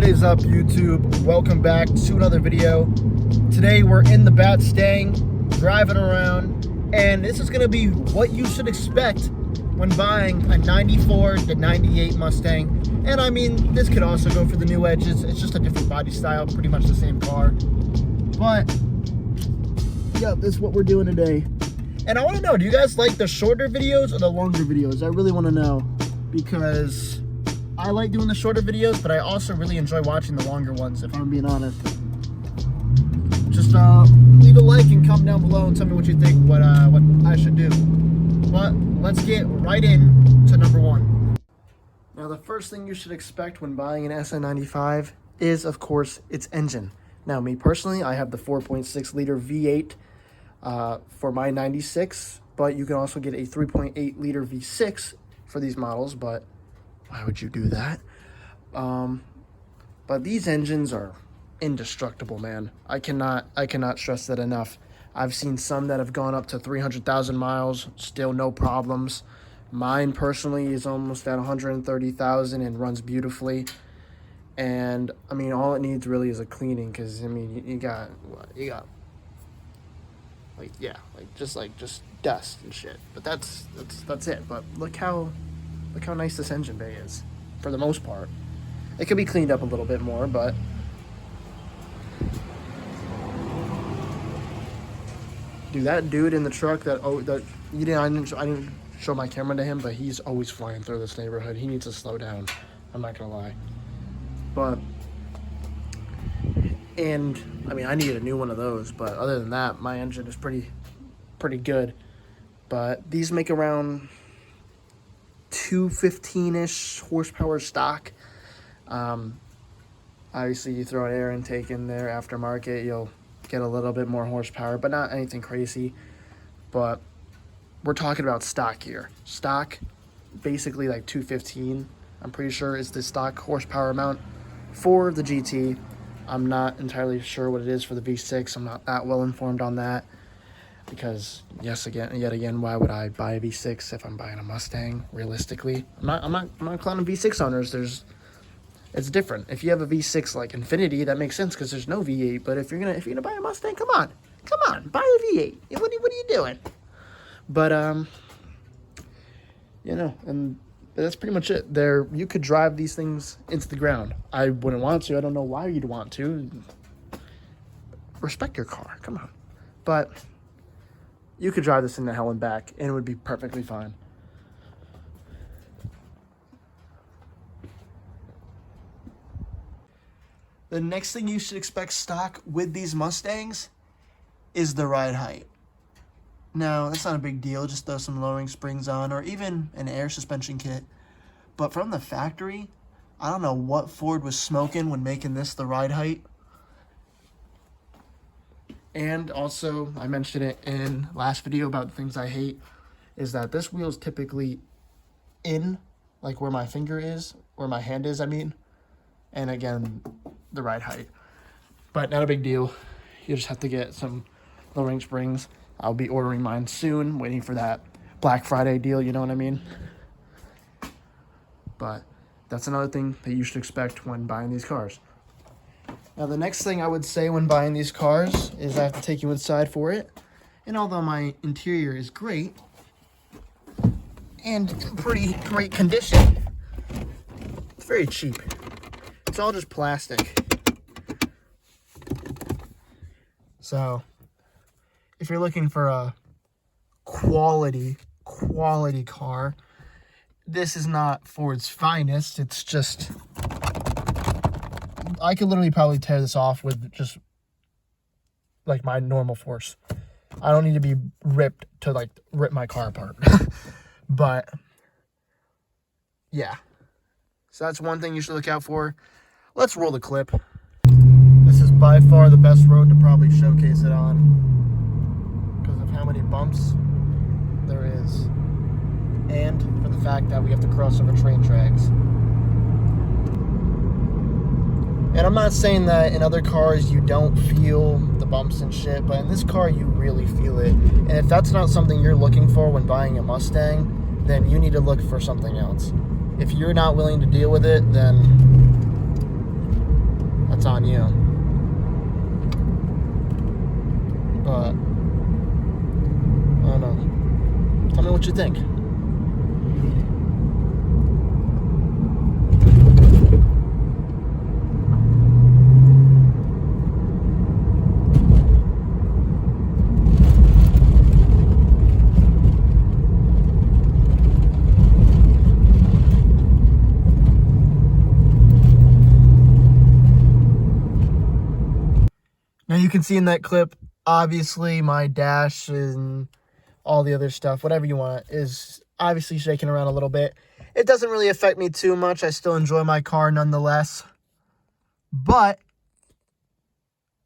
is up, YouTube? Welcome back to another video. Today we're in the Mustang, driving around, and this is going to be what you should expect when buying a 94 to 98 Mustang. And I mean, this could also go for the new edges. It's just a different body style, pretty much the same car. But yeah, this is what we're doing today. And I want to know, do you guys like the shorter videos or the longer videos? I really want to know, because I like doing the shorter videos, but I also really enjoy watching the longer ones, if I'm being honest. Just leave a like and comment down below and tell me what you think, what I should do. But let's get right in to number one. Now, the first thing you should expect when buying an SN95 is, of course, its engine. Now, me personally, I have the 4.6 liter V8 for my 96, but you can also get a 3.8 liter V6 for these models, but why would you do that? But these engines are indestructible, man. I cannot stress that enough. I've seen some that have gone up to 300,000 miles, still no problems. Mine personally is almost at 130,000 and runs beautifully. And I mean, all it needs really is a cleaning, because I mean, you got just dust and shit. But that's it. But look how nice this engine bay is, for the most part. It could be cleaned up a little bit more, but dude, that dude in the truck I didn't show my camera to him, but he's always flying through this neighborhood. He needs to slow down. I'm not gonna lie. But and I mean, I need a new one of those, but other than that, my engine is pretty good. But these make around 215-ish horsepower stock. Obviously, you throw an air intake in there, aftermarket, you'll get a little bit more horsepower, but not anything crazy. But we're talking about stock here. Stock, basically like 215, I'm pretty sure, is the stock horsepower amount for the GT. I'm not entirely sure what it is for the V6. I'm not that well informed on that, because yet again, why would I buy a V6 if I'm buying a Mustang? Realistically, I'm not clowning V6 owners. It's different. If you have a V6 like Infinity, that makes sense because there's no V8. But if you're gonna buy a Mustang, come on, buy a V8. What are you doing? But and that's pretty much it. You could drive these things into the ground. I wouldn't want to. I don't know why you'd want to. Respect your car. Come on. But you could drive this into hell and back, and it would be perfectly fine. The next thing you should expect stock with these Mustangs is the ride height. Now, that's not a big deal. Just throw some lowering springs on, or even an air suspension kit. But from the factory, I don't know what Ford was smoking when making this the ride height. And also, I mentioned it in last video about the things I hate, is that this wheel is typically in, like where my finger is, where my hand is, I mean. And again, the ride height. But not a big deal. You just have to get some lowering springs. I'll be ordering mine soon, waiting for that Black Friday deal, you know what I mean? But that's another thing that you should expect when buying these cars. Now, the next thing I would say when buying these cars is I have to take you inside for it. And although my interior is great and in pretty great condition, it's very cheap. It's all just plastic. So, if you're looking for a quality car, this is not Ford's finest. It's just, I could literally probably tear this off with just like my normal force. I don't need to be ripped to like rip my car apart. But yeah, so that's one thing you should look out for. Let's roll the clip. This is by far the best road to probably showcase it on, because of how many bumps there is, and for the fact that we have to cross over train tracks. And I'm not saying that in other cars you don't feel the bumps and shit, but in this car you really feel it. And if that's not something you're looking for when buying a Mustang, then you need to look for something else. If you're not willing to deal with it, then that's on you. But I don't know. Tell me what you think. Now you can see in that clip, obviously my dash and all the other stuff, whatever you want, is obviously shaking around a little bit. It doesn't really affect me too much. I still enjoy my car nonetheless. But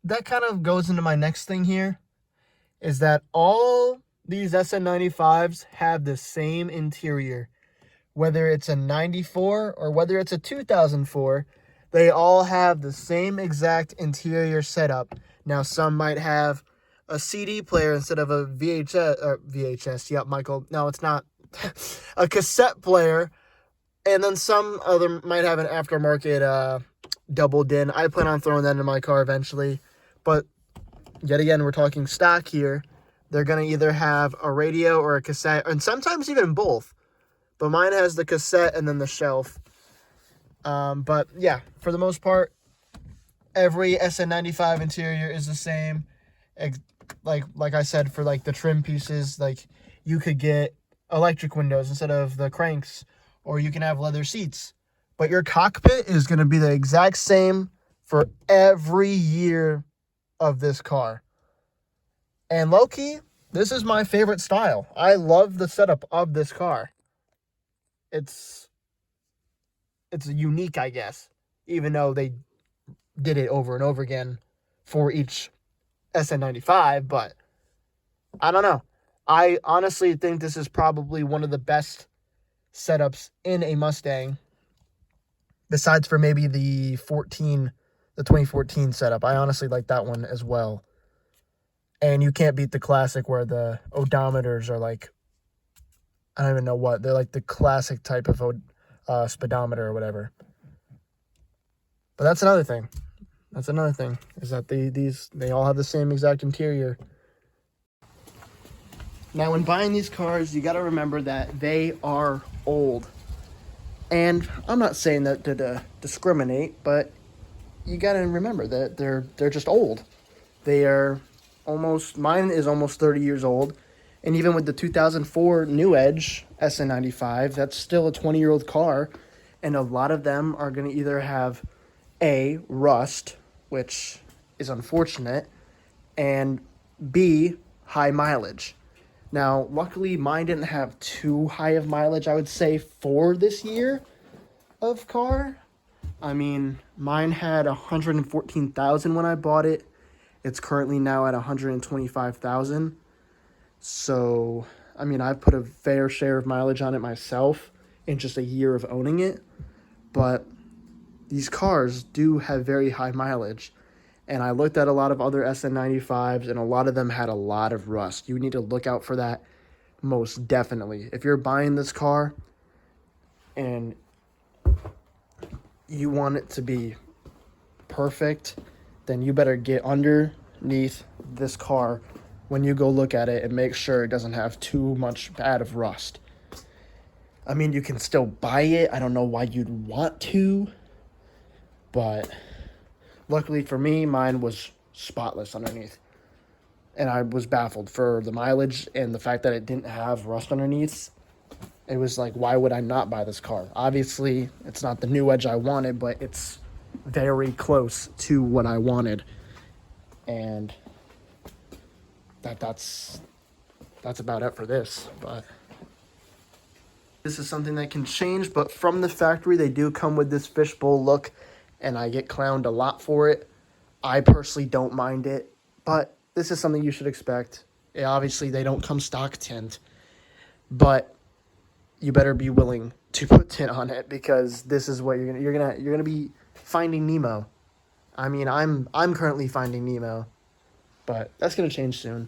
that kind of goes into my next thing here, is that all these SN95s have the same interior. Whether it's a 94 or whether it's a 2004, they all have the same exact interior setup. Now, some might have a CD player instead of a VHS. Yep, Michael. No, it's not. A cassette player. And then some other might have an aftermarket double din. I plan on throwing that in my car eventually. But yet again, we're talking stock here. They're going to either have a radio or a cassette, and sometimes even both. But mine has the cassette and then the shelf. But yeah, for the most part, every SN95 interior is the same. Like I said, for like the trim pieces, like you could get electric windows instead of the cranks, or you can have leather seats. But your cockpit is going to be the exact same for every year of this car. And low-key, this is my favorite style. I love the setup of this car. It's unique, I guess, even though they did it over and over again for each SN95, but I don't know. I honestly think this is probably one of the best setups in a Mustang, besides for maybe the 2014 setup. I honestly like that one as well. And you can't beat the classic where the odometers are like, I don't even know what. They're like the classic type of speedometer or whatever. But that's another thing. That's another thing, is that they all have the same exact interior. Now, when buying these cars, you got to remember that they are old. And I'm not saying that to discriminate, but you got to remember that they're just old. They are mine is almost 30 years old. And even with the 2004 New Edge SN95, that's still a 20-year-old car. And a lot of them are going to either have A, rust, which is unfortunate, and B, high mileage. Now, luckily, mine didn't have too high of mileage, I would say, for this year of car. I mean, mine had 114,000 when I bought it. It's currently now at 125,000. So, I mean, I've put a fair share of mileage on it myself in just a year of owning it. But these cars do have very high mileage. And I looked at a lot of other SN95s, and a lot of them had a lot of rust. You need to look out for that most definitely. If you're buying this car and you want it to be perfect, then you better get underneath this car when you go look at it and make sure it doesn't have too much bad of rust. I mean, you can still buy it. I don't know why you'd want to, but luckily for me, mine was spotless underneath. And I was baffled for the mileage and the fact that it didn't have rust underneath. It was like, why would I not buy this car? Obviously, it's not the New Edge I wanted, but it's very close to what I wanted. And that's about it for this. But this is something that can change, but from the factory, they do come with this fishbowl look, and I get clowned a lot for it. I personally don't mind it, but this is something you should expect. Obviously, they don't come stock tint, but you better be willing to put tint on it, because this is what you're gonna be finding Nemo. I mean, I'm currently finding Nemo, but that's gonna change soon.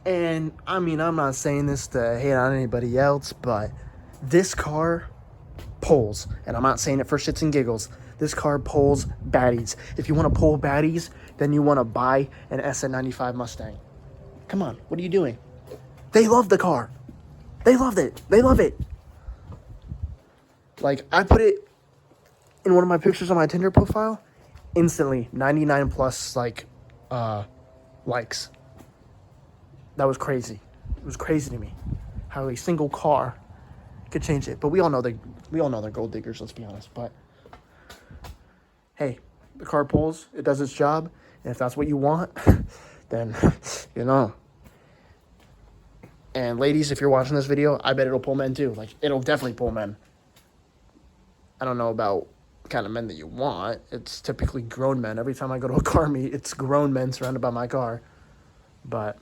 And I mean, I'm not saying this to hate on anybody else, but this car pulls, and I'm not saying it for shits and giggles. This car pulls baddies. If you want to pull baddies, then you want to buy an SN95 Mustang. Come on, what are you doing? They love the car. They loved it. They love it. Like, I put it in one of my pictures on my Tinder profile. Instantly, 99 plus, like, likes. That was crazy. It was crazy to me how a single car could change it. But we all know they're gold diggers, let's be honest. But hey, the car pulls, it does its job, and if that's what you want, then you know. And ladies, if you're watching this video, I bet it'll pull men too. Like, it'll definitely pull men. I don't know about the kind of men that you want. It's typically grown men. Every time I go to a car meet, it's grown men surrounded by my car. But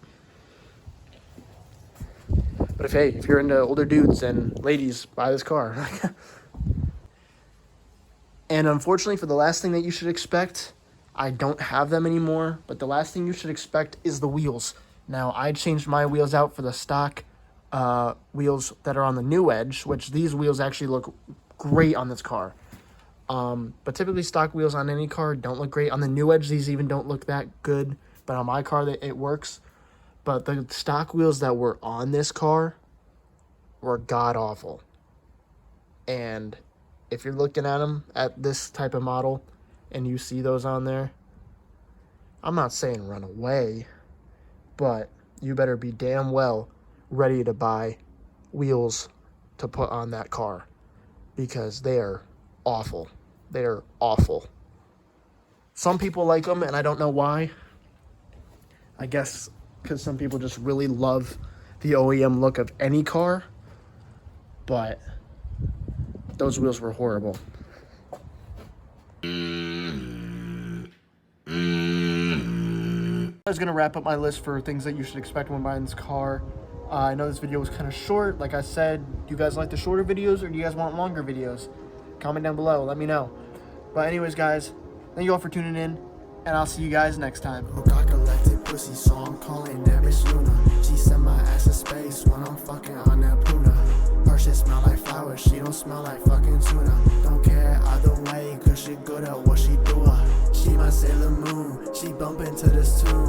if you're into older dudes, then ladies, buy this car. And unfortunately, for the last thing that you should expect, I don't have them anymore, but the last thing you should expect is the wheels. Now, I changed my wheels out for the stock wheels that are on the new Edge, which these wheels actually look great on this car. But typically stock wheels on any car don't look great. On the new Edge, these even don't look that good, but on my car, it works. But the stock wheels that were on this car were god-awful. And if you're looking at them at this type of model and you see those on there, I'm not saying run away, but you better be damn well ready to buy wheels to put on that car, because they are awful. They are awful. Some people like them, and I don't know why. I guess because some people just really love the OEM look of any car, but those wheels were horrible. I was going to wrap up my list for things that you should expect when buying this car. I know this video was kind of short. Like I said, do you guys like the shorter videos or do you guys want longer videos? Comment down below. Let me know. But anyways, guys, thank you all for tuning in, and I'll see you guys next time. Got collected pussy, so I'm calling that bitch Luna. She sent my ass to space when I'm fucking on that Puna. Her shit smell like flowers, she don't smell like fucking tuna. Don't care either way, cause she good at what she do. She my Sailor Moon, she bump into this tune.